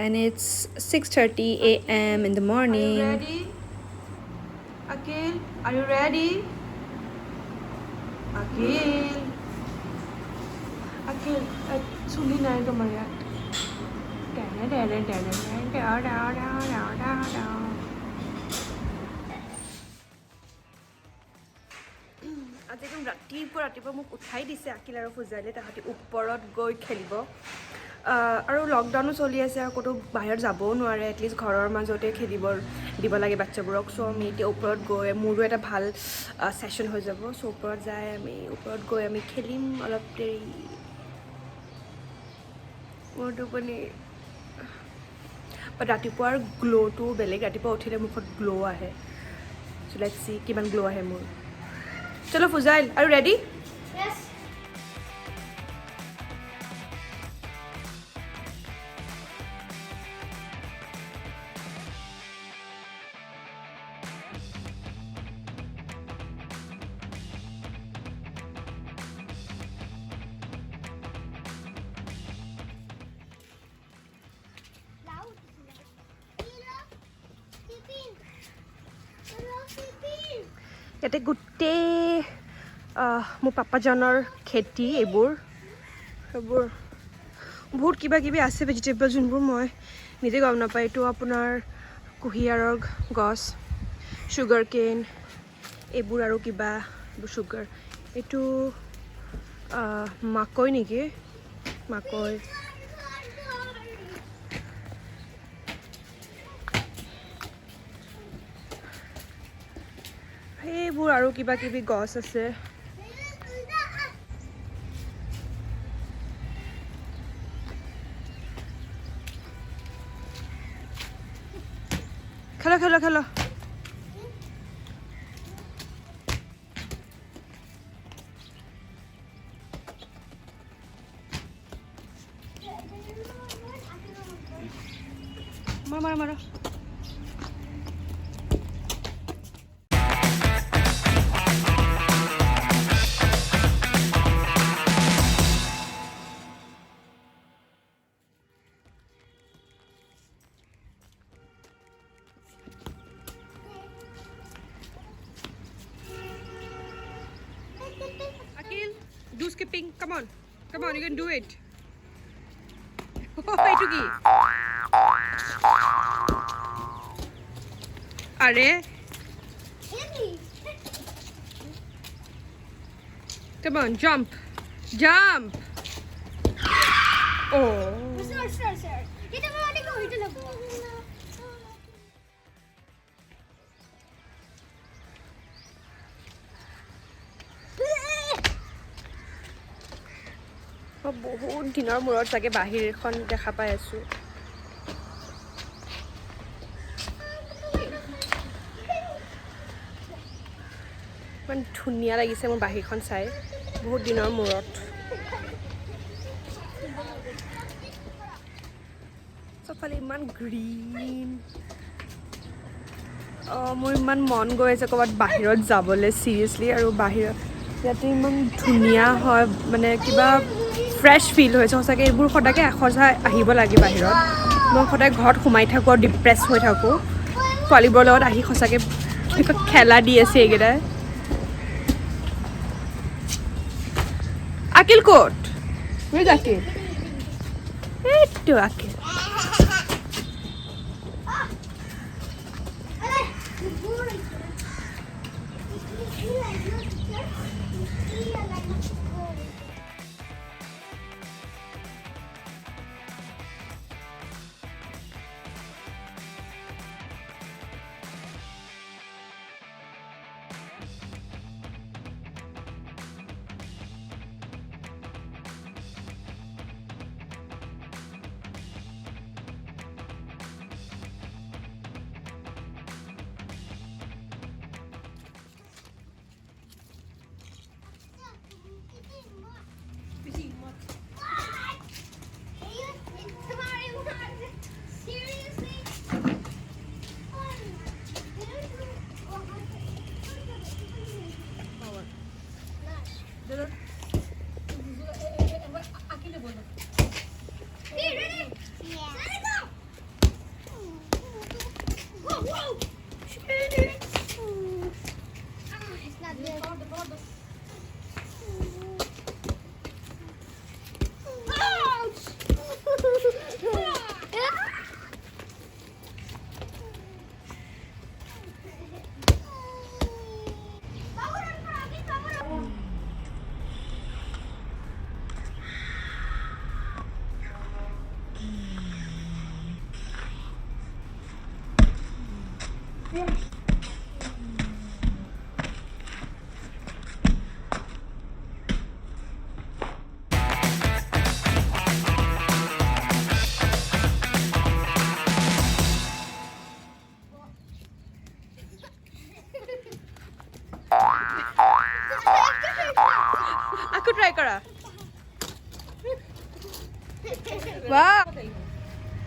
and it's 6:30 a.m. in the morning. Are you ready? Akhil, are you ready? Akhil. Akhil, chuli nai tomar yaar. আজি একদম ৰাতিপুৱা মোক উঠাই দিছে আকিল আৰু ফুজাইলে তাহাঁতি ওপৰত গৈ খেলিব আৰু লকডাউনো চলি আছে আৰু ক'তো বাহিৰত যাবও নোৱাৰে এটলিষ্ট ঘৰৰ মাজতে খেলিব দিব লাগে বাচ্চাবোৰক চ' আমি এতিয়া ওপৰত গৈ মোৰো এটা ভাল ছেশ্যন হৈ যাব চ' ওপৰত যাই আমি ওপৰত গৈ আমি খেলিম অলপ দেৰি মোৰ টোপনি বাট ৰাতিপুৱাৰ গ্ল'টো বেলেগ ৰাতিপুৱা উঠিলে মুখত গ্ল' আহে চ' লেটছ চি কিমান গ্ল' আহে মোৰ চলো ফুজাইল আৰু ৰেডি ইয়াতে গোটেই মোৰ পাপাজনৰ খেতি এইবোৰ বহুত কিবা কিবি আছে ভেজিটেবল যোনবোৰ মই নিজে গম নাপায় এইটো আপোনাৰ কুঁহিয়াৰৰ গছ চুগাৰ কেন এইবোৰ আৰু কিবা চুগাৰ এইটো মাকৈ নেকি মাকৈ এইবোৰ আৰু কিবা কিবি গছ আছে খেলো খেলো খেলো মাৰো মাৰো Akhil, do skipping. Come on, you can do it. এইটো কি? আরে Come on, jump. Oh. Sir. Ito mo ulit ko, ito lang po. বহুত দিনৰ মূৰত চাগে বাহিৰখন দেখা পাই আছো ইমান ধুনীয়া লাগিছে মোৰ বাহিৰখন চাই বহুত দিনৰ মূৰত চবফালে ইমান গ্ৰীণ মোৰ ইমান মন গৈ আছে ক'ৰবাত বাহিৰত যাবলৈ চিৰিয়াছলি আৰু বাহিৰত ইয়াতে ইমান ধুনীয়া হয় মানে কিবা ফ্ৰেছ ফিল হৈছে সঁচাকৈ এইবোৰ সদায় সদায় আহিব লাগে বাহিৰত মই সদায় ঘৰত সোমাই থাকোঁ আৰু ডিপ্ৰেছ হৈ থাকোঁ পোৱালিবোৰৰ লগত আহি সঁচাকৈ খেলা দি আছে এইকেইটাই আকিল ক'ত আকিল এইটো আকিল It's not good. আকৌ ট্ৰাই কৰা বাহ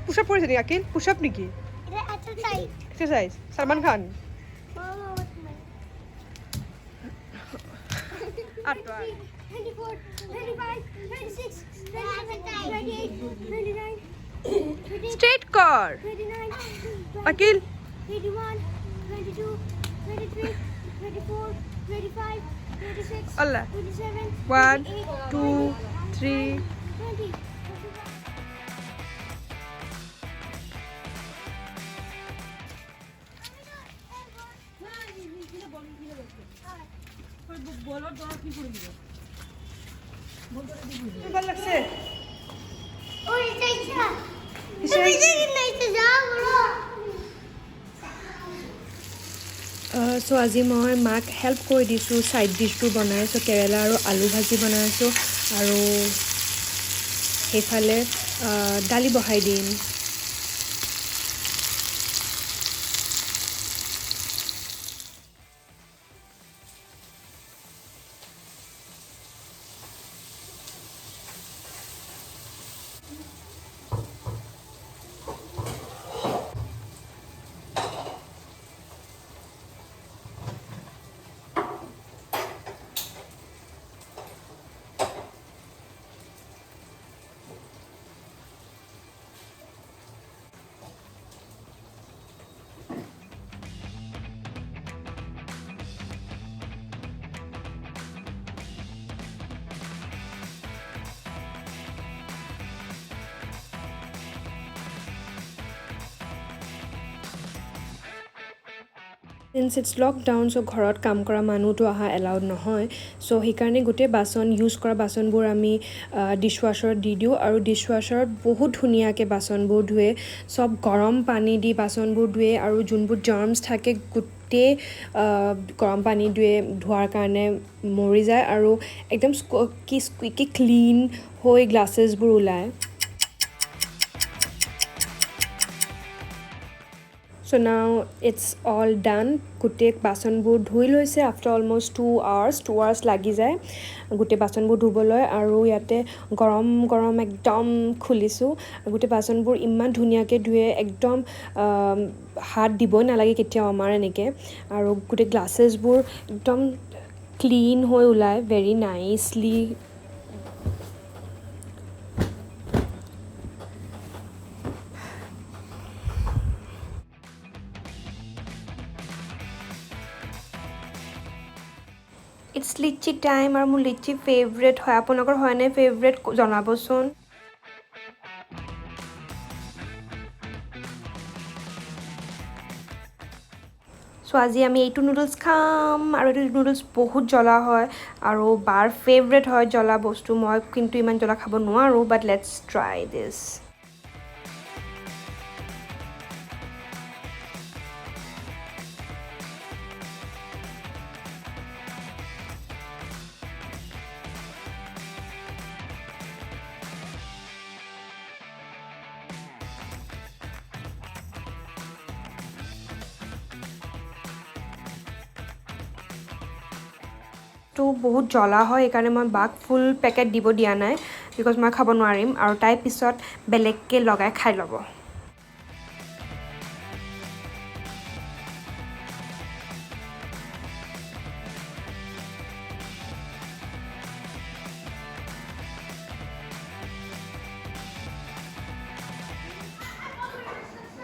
পুশ-আপ কৰিছে নেকি আকিল পুশ-আপ নেকি এক্সাৰসাইজ সলমান খান আটৱা 24, 25, 26, 27, 28, 29, 30, ষ্ট্ৰেট কৰ 29, আকিল 31, 22, 23, 24, 25, 26, Allah. 27, 1 28, 2 3 20. ভাল লাগছে Oh, it's Aisha. It's Aisha. চ' আজি মই মাক হেল্প কৰি দিছোঁ ছাইড ডিছটো বনাইছোঁ কেৰেলা আৰু আলু ভাজি বনাইছোঁ আৰু সেইফালে দালি বহাই দিম চিন্স ইটছ লকডাউন চ' ঘৰত কাম কৰা মানুহটো অহা এলাউড নহয় চ' সেইকাৰণে গোটেই বাচন ইউজ কৰা বাচনবোৰ আমি ডিছৱাশ্বাৰত দি দিওঁ আৰু ডিছৱাশ্বাৰত বহুত ধুনীয়াকৈ বাচনবোৰ ধুৱে চব গৰম পানী দি বাচনবোৰ ধুৱে আৰু যোনবোৰ জাৰ্মছ থাকে গোটেই গৰম পানী ধোৱাৰ কাৰণে মৰি যায় আৰু একদম স্কুইকি ক্লিন হৈ গ্লাছেছবোৰ ওলায় So now it's all done. গোটেই বাচনবোৰ ধুই লৈছে আফটাৰ অলমষ্ট 2 hours লাগি যায় গোটেই বাচনবোৰ ধুবলৈ আৰু ইয়াতে গৰম একদম খুলিছোঁ গোটেই বাচনবোৰ ইমান ধুনীয়াকৈ ধুৱে একদম হাত দিবই নালাগে কেতিয়াও আমাৰ এনেকৈ আৰু গোটেই গ্লাছেছবোৰ একদম ক্লিন হৈ ওলায় ভেৰি নাইচলি ইটছ লিচি টাইম আৰু মোৰ লিচি ফেভৰেট হয় আপোনালোকৰ হয়নে ফেভৰেট জনাবচোন চ' আজি আমি এইটো নুডলছ খাম আৰু এইটো নুডলছ বহুত জ্বলা হয় আৰু বাৰ ফেভৰেট হয় জ্বলা বস্তু মই কিন্তু ইমান জ্বলা খাব নোৱাৰোঁ বাট লেটছ ট্ৰাই দিছ তো বহুত জ্বলা হয় সেইকাৰণে মই বাক ফুল পেকেট দিব দিয়া নাই বিকজ মই খাব নোৱাৰিম আৰু তাই পিছত বেলেগকৈ লগাই খাই ল'ব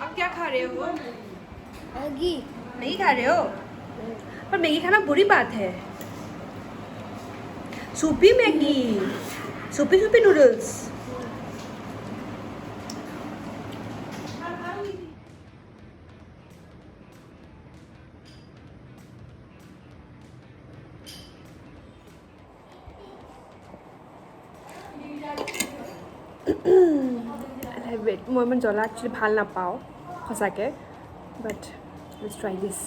अब क्या खा रहे हो Aggie. मैगी खा रहे हो पर मैगी खाना बुरी बात है सूपी मैगी सूपी सूपी नूडल्स মই ইমান জ্বলা একচুৱেলি ভাল নাপাওঁ সঁচাকৈ but let's try this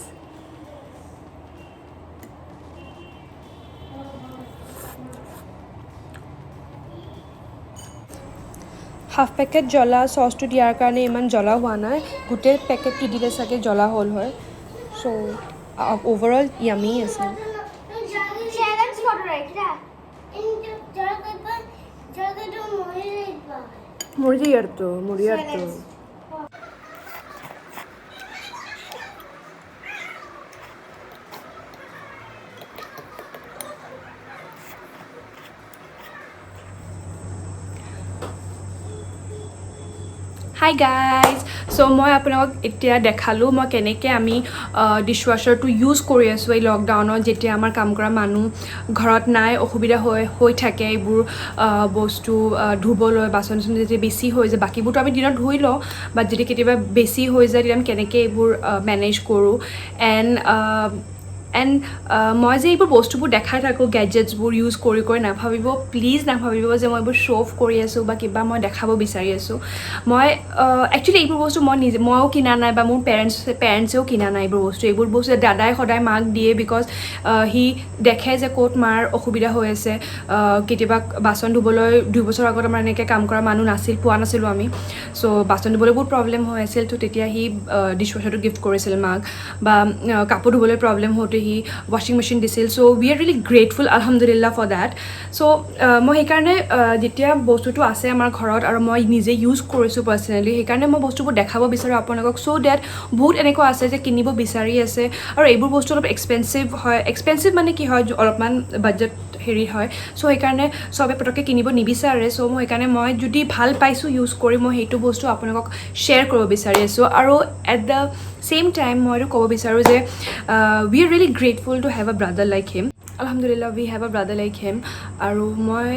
half packet জ্বলা চচটো দিয়াৰ কাৰণে ইমান জ্বলা হোৱা নাই গোটেই পেকেটটো দিলে চাগে জ্বলা হ'ল হয় চ' অ'ভাৰঅল য়ামি আছে Challenge for right, yeah. In the Jagadu Mohiriba. ಮುರಿದಿಯರ್ತು Challenge. Hi guys চ' মই আপোনালোকক এতিয়া দেখালোঁ মই কেনেকৈ আমি ডিছৱাশ্বাৰটো ইউজ কৰি আছোঁ এই লকডাউনত যেতিয়া আমাৰ কাম কৰা মানুহ ঘৰত নাই অসুবিধা হৈ থাকে এইবোৰ বস্তু ধুবলৈ বাচন চাচন যেতিয়া বেছি হৈ যায় বাকীবোৰতো আমি দিনত ধুই লওঁ বাট যদি কেতিয়াবা বেছি হৈ যায় তেতিয়া আমি কেনেকৈ এইবোৰ মেনেজ কৰোঁ এণ্ড মই যে এইবোৰ বস্তুবোৰ দেখাই থাকোঁ গেজেটছবোৰ ইউজ কৰি নাভাবিব প্লিজ নাভাবিব যে মই এইবোৰ শ্ব' অফ কৰি আছোঁ বা কিবা মই দেখাব বিচাৰি আছোঁ মই একচুৱেলি এইবোৰ বস্তু ময়ো কিনা নাই বা মোৰ পেৰেণ্টছেও কিনা নাই এইবোৰ বস্তু দাদাই সদায় মাক দিয়ে বিকজ সি দেখে যে ক'ত মাৰ অসুবিধা হৈ আছে কেতিয়াবা বাচন ধুবলৈ 2 বছৰ আগত আমাৰ এনেকৈ কাম কৰা মানুহ পোৱা নাছিলোঁ আমি চ' বাচন ধুবলৈ বহুত প্ৰব্লেম হৈ আছিল ত' তেতিয়া সি ডিছৱাশ্বাৰটো গিফ্ট কৰিছিল মাক বা কাপোৰ ধুবলৈ প্ৰব্লেম হওঁতে সি ৱাশ্বিং মেচিন দিছিল চ' উই আৰ ৰিয়েলি গ্ৰেটফুল আলহামদুলিল্লাহ ফৰ দেট চ' মই সেইকাৰণে যেতিয়া বস্তুটো আছে আমাৰ ঘৰত আৰু মই নিজে ইউজ কৰিছোঁ পাৰ্চনেলি সেইকাৰণে মই বস্তুবোৰ দেখাব বিচাৰোঁ আপোনালোকক চ' ডেট বহুত এনেকুৱা আছে যে কিনিব বিচাৰি আছে আৰু এইবোৰ বস্তু অলপ এক্সপেঞ্চিভ মানে কি হয় অলপমান বাজেট হেৰি হয় চ' সেইকাৰণে চবে পটককৈ কিনিব নিবিচাৰে চ' মই যদি ভাল পাইছোঁ ইউজ কৰি মই সেইটো বস্তু আপোনালোকক শ্বেয়াৰ কৰিব বিচাৰি আছোঁ আৰু এট দ্য ছেইম টাইম মই এইটো ক'ব বিচাৰোঁ যে we are really grateful to have আ ব্ৰাদাৰ লাইক হিম আলহামদুলিল্লাহ উই হেভ আ ব্ৰাদাৰ লাইক হিম আৰু মই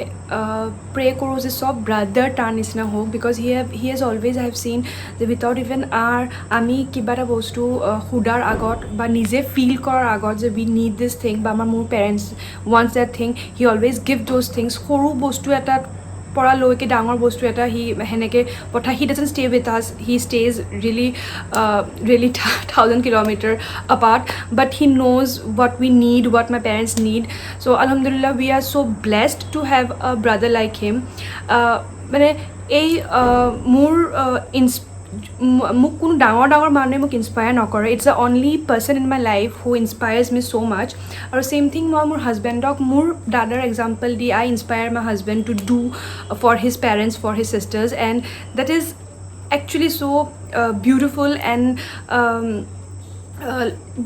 প্ৰে কৰোঁ যে চব ব্ৰাদাৰ তাৰ নিচিনা হওক because he has always I have চিন যে উইথাউট ইভেন আমি কিবা এটা বস্তু সোধাৰ আগত বা নিজে ফিল কৰাৰ আগত যে উই নিড দিছ থিং বা মোৰ parents wants that thing he always give those things সৰু বস্তু এটাত পৰা লৈকে ডাঙৰ বস্তু এটা সি সেনেকৈ পঠাই হি ডাজন্ট ষ্টে উইথ আছ হি stage really 1000 kilometers apart but he knows what we need what my parents need so alhamdulillah we are so blessed to have a brother like him মানে এই মোৰ মোক কোনো ডাঙৰ মানুহে মোক ইনস্পায়াৰ নকৰে it's the only person in my life who inspires me so' much আৰু ছেইম থিং মই মোৰ হাজবেণ্ডক মোৰ দাদাৰ এক্সাম্পল দি I inspire my husband to do for his parents for his sisters and that is actually so' beautiful and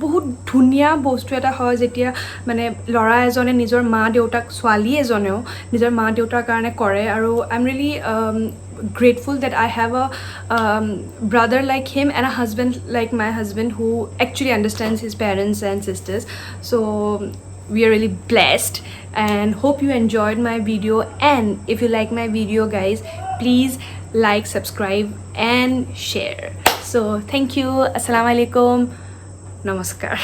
বহুত ধুনীয়া বস্তু এটা হয় যেতিয়া মানে ল'ৰা এজনে নিজৰ মা দেউতাক ছোৱালী এজনেও নিজৰ মা দেউতাৰ কাৰণে কৰে আৰু I am really grateful that I have a brother like him and a husband like my husband who actually understands his parents and sisters so we are really blessed and hope you enjoyed my video and if you like my video guys please like subscribe and share so thank you assalamu alaikum namaskar